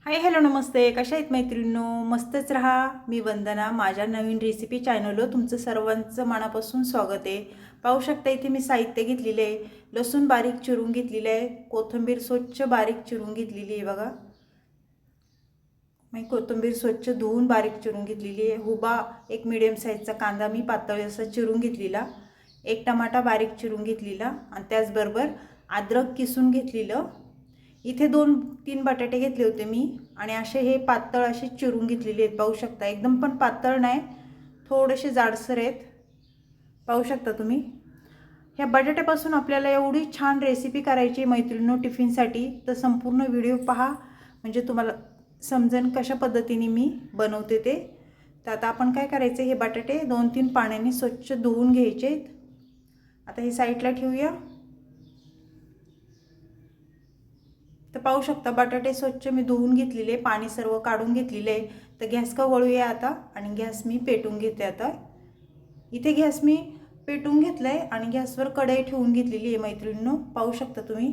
Hi hello नमस्ते, कशा आहेत मैत्रिणींनो? मस्तच राहा. मी वंदना. माझ्या नवीन रेसिपी चॅनलवर तुमचं सर्वांचं मनापासून स्वागत आहे. पाहू शकता इथे मी साहित्य घेतलेले आहे. लसूण बारीक चिरून घेतलेले आहे, कोथिंबीर स्वच्छ बारीक चिरून घेतलेली आहे बघा. मी कोथिंबीर स्वच्छ धुवून बारीक चिरून घेतलेली आहे. हुबा एक मीडियम साईजचा कांदा मी पातळ असा चिरून घेतलेला, एक टमाटा बारीक चिरून घेतलेला आणि त्याचबरोबर अद्रक किसून घेतलेलं. इथे 2-3 बटाटे घेतले होते मी आणि असे हे पातळ असे चिरून घेतलेले आहेत. पाहू शकता एकदम पण पातळ नाही, थोडेसे जाडसर आहेत. पाहू शकता तुम्ही. ह्या बटाट्यापासून आपल्याला एवढी छान रेसिपी करायची मैत्रिणींनो टिफिनसाठी, तर संपूर्ण व्हिडिओ पहा म्हणजे तुम्हाला समजेल कशा पद्धतीने मी बनवते ते. तर आता आपण काय करायचं, हे बटाटे 2-3 पाण्याने स्वच्छ धुवून घ्यायचे. आता हे साईडला ठेवूया. तर पाहू शकता बटाटे स्वच्छ मी धुवून घेतलेले, पाणी सर्व काढून घेतलेले आहे. तर गॅस का वळूया आता आणि गॅस मी पेटून घेते. आता इथे गॅस मी पेटून घेतलाय आणि गॅसवर कढई ठेवून घेतलेली आहे मैत्रिणींनो. पाहू शकता तुम्ही.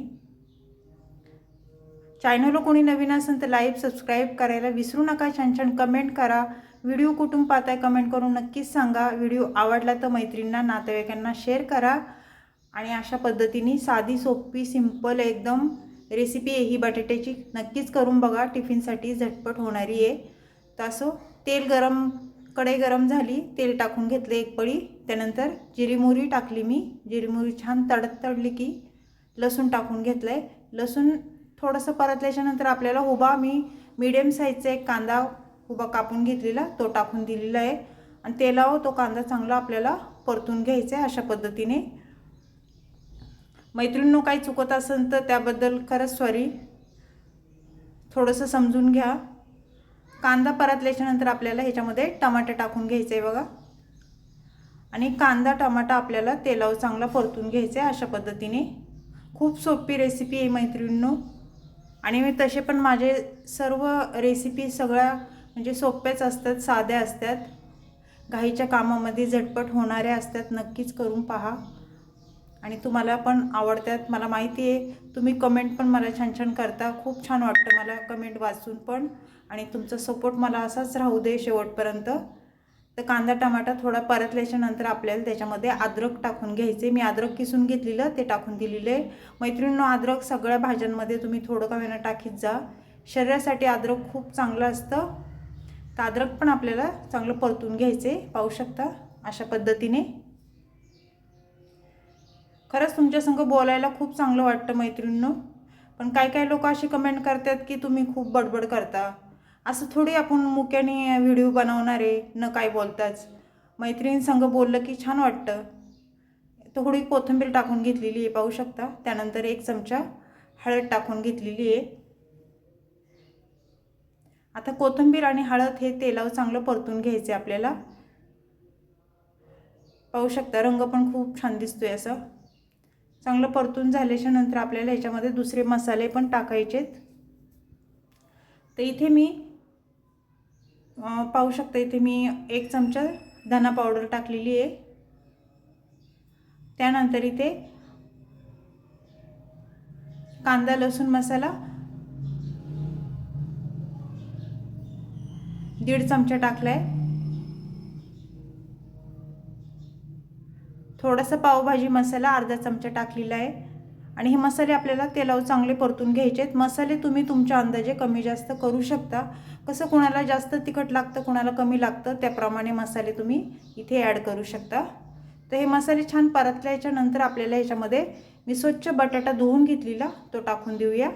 चॅनलला कोणी नवीन असेल तर लाईक सबस्क्राईब करायला विसरू नका. छान छान कमेंट करा. व्हिडिओ कुठून पाहताय कमेंट करून नक्कीच सांगा. व्हिडिओ आवडला तर मैत्रिणींना नातेवाईकांना शेअर करा. आणि अशा पद्धतीने साधी सोपी सिंपल एकदम रेसिपी आहे ही बटाट्याची. नक्कीच करून बघा, टिफिनसाठी झटपट होणारी आहे. तर असो, कढई गरम झाली, तेल टाकून घेतले एक पळी. त्यानंतर जिरी मोहरी टाकली मी. जिरी मोहरी छान तडतडली की लसूण टाकून घेतलंय. लसूण थोडंसं परतल्याच्यानंतर आपल्याला मी मीडियम साईजचा एक कांदा उभा कापून घेतलेला तो टाकून दिलेला आहे आणि तेलावर तो कांदा चांगला आपल्याला परतून घ्यायचा आहे अशा पद्धतीने. मैत्रिणींनो काही चुकत असेल तर त्याबद्दल खरंच सॉरी, थोडंसं समजून घ्या. कांदा परतल्याच्यानंतर आपल्याला ह्याच्यामध्ये टमाटर टाकून घ्यायचं आहे बघा आणि कांदा टमाटा आपल्याला तेलावर चांगला परतून घ्यायचा आहे अशा पद्धतीने. खूप सोपी रेसिपी आहे मैत्रिणींनो. आणि मी तसे पण माझे सर्व रेसिपी सगळ्या म्हणजे सोप्याच असतात, साध्या असतात, घाईच्या कामामध्ये झटपट होणाऱ्या असतात. नक्कीच करून पहा आणि तुम्हाला पण आवडतात मला माहिती आहे. तुम्ही कमेंट पण मला छान छान करता. खूप छान वाटतं मला कमेंट वाचून पण. आणि तुमचा सपोर्ट मला असाच राहू दे शेवटपर्यंत. तर कांदा टमाटा थोडा परतल्याच्यानंतर आपल्याला त्याच्यामध्ये अद्रक टाकून घ्यायचे. मी अद्रक किसून घेतलेलं ते टाकून दिलेलं आहे. मैत्रिणींनो अद्रक सगळ्या भाज्यांमध्ये तुम्ही थोडं का होईना टाकीत जा. शरीरासाठी अद्रक खूप चांगलं असतं. तर अद्रक पण आपल्याला चांगलं परतून घ्यायचे. पाहू शकता अशा पद्धतीने. खरंच तुमच्यासंग बोलायला खूप चांगलं वाटतं मैत्रिणींनो. पण काही लोक अशी कमेंट करतात की तुम्ही खूप बडबड करता. असं थोडी आपण मुक्याने व्हिडिओ बनवणार आहे न काय बोलताच. मैत्रिणींसंग बोललं की छान वाटतं. थोडी कोथिंबीर टाकून घेतलेली आहे पाहू शकता. त्यानंतर 1 चमचा हळद टाकून घेतलेली आहे. आता कोथिंबीर आणि हळद हे तेलावर चांगलं परतून घ्यायचे आपल्याला. पाहू शकता रंग पण खूप छान दिसतोय. असं चांगलं परतून झाल्याच्या नंतर आपल्याला ह्याच्यामध्ये दुसरे मसाले पण टाकायचेत. तर इथे मी पाहू शकता इथे मी 1 चमचा धना पावडर टाकलेली आहे. त्यानंतर इथे कांदा लसूण मसाला 1.5 चमचा टाकलाय. थोडासा पावभाजी मसाला अर्धा चमचा टाकलेला आहे. आणि हे मसाले आपल्याला तेलावर चांगले परतून घ्यायचे आहेत. मसाले तुम्ही तुमच्या अंदाजे कमी जास्त करू शकता. कसं कोणाला जास्त तिखट लागतं कोणाला कमी लागतं त्याप्रमाणे मसाले तुम्ही इथे ॲड करू शकता. तर हे मसाले छान परतल्याच्या नंतर आपल्याला ह्याच्यामध्ये मी स्वच्छ बटाटा धुवून घेतलेला तो टाकून देऊया.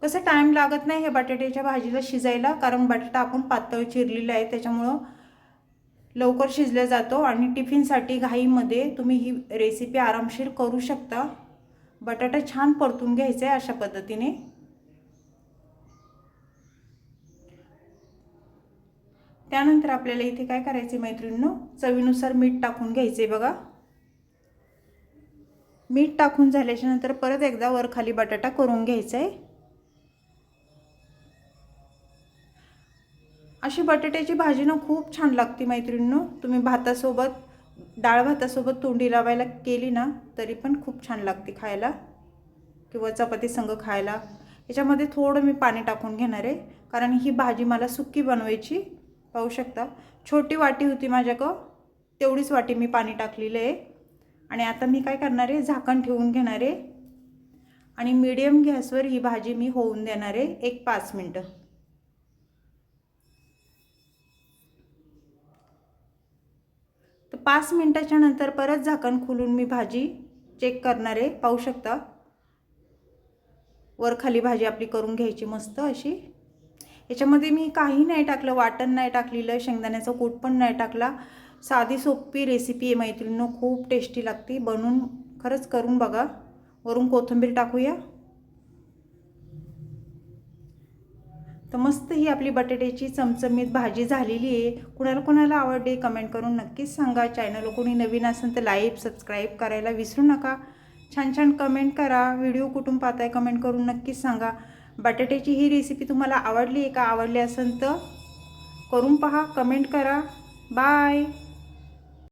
कसं टाईम लागत नाही हे बटाट्याच्या भाजीला शिजायला, कारण बटाटा आपण पातळ चिरलेला आहे त्याच्यामुळं लवकर शिजला जातो. आणि टिफिनसाठी घाईमध्ये तुम्ही ही रेसिपी आरामशीर करू शकता. बटाटा छान परतून घ्यायचा आहे अशा पद्धतीने. त्यानंतर आपल्याला इथे काय करायचे मैत्रिणींनो, चवीनुसार मीठ टाकून घ्यायचे बघा. मीठ टाकून झाल्याच्या नंतर परत एकदा वर खाली बटाटा करून घ्यायचा आहे. अशी बटाट्याची भाजी ना खूप छान लागते मैत्रिणींनो. तुम्ही भातासोबत डाळ भातासोबत तोंडी लावायला केली ना तरी पण खूप छान लागते खायला किंवा चपाती संग खायला. याच्यामध्ये थोडं मी पाणी टाकून घेणार आहे, कारण ही भाजी मला सुक्की बनवायची. पाहू शकता छोटी वाटी होती माझ्याकडं, तेवढीच वाटी मी पाणी टाकलेलं आहे. आणि आता मी काय करणार आहे, झाकण ठेवून घेणार आहे आणि मीडियम गॅसवर ही भाजी मी होऊन देणार आहे 1-5 मिनटं. तर 5 मिनटाच्या नंतर परत झाकण खोलून मी भाजी चेक करणार आहे. पाहू शकता वर खाली भाजी आपली करून घ्यायची मस्त अशी. याच्यामध्ये मी काही नाही टाकलं, वाटण नाही टाकलेलं, शेंगदाण्याचा कूट पण नाही टाकला. साधी सोपी रेसिपी आहे मैत्रिणींनो, खूप टेस्टी लागते. बनवून खरंच करून बघा. वरून कोथिंबीर टाकूया. तर मस्त ही आपली बटाट्याची चमचमीत भाजी झालेली आहे. कुणाला कुणाला आवडते कमेंट करून नक्कीच सांगा. चॅनल कोणी नवीन असेल तर लाईक सबस्क्राईब करायला विसरू नका. छान छान कमेंट करा. व्हिडिओ कुठून पाहताय कमेंट करून नक्कीच सांगा. बटाट्याची ही रेसिपी तुम्हाला आवडली आहे का? आवडली असेल तर करून पहा, कमेंट करा. बाय.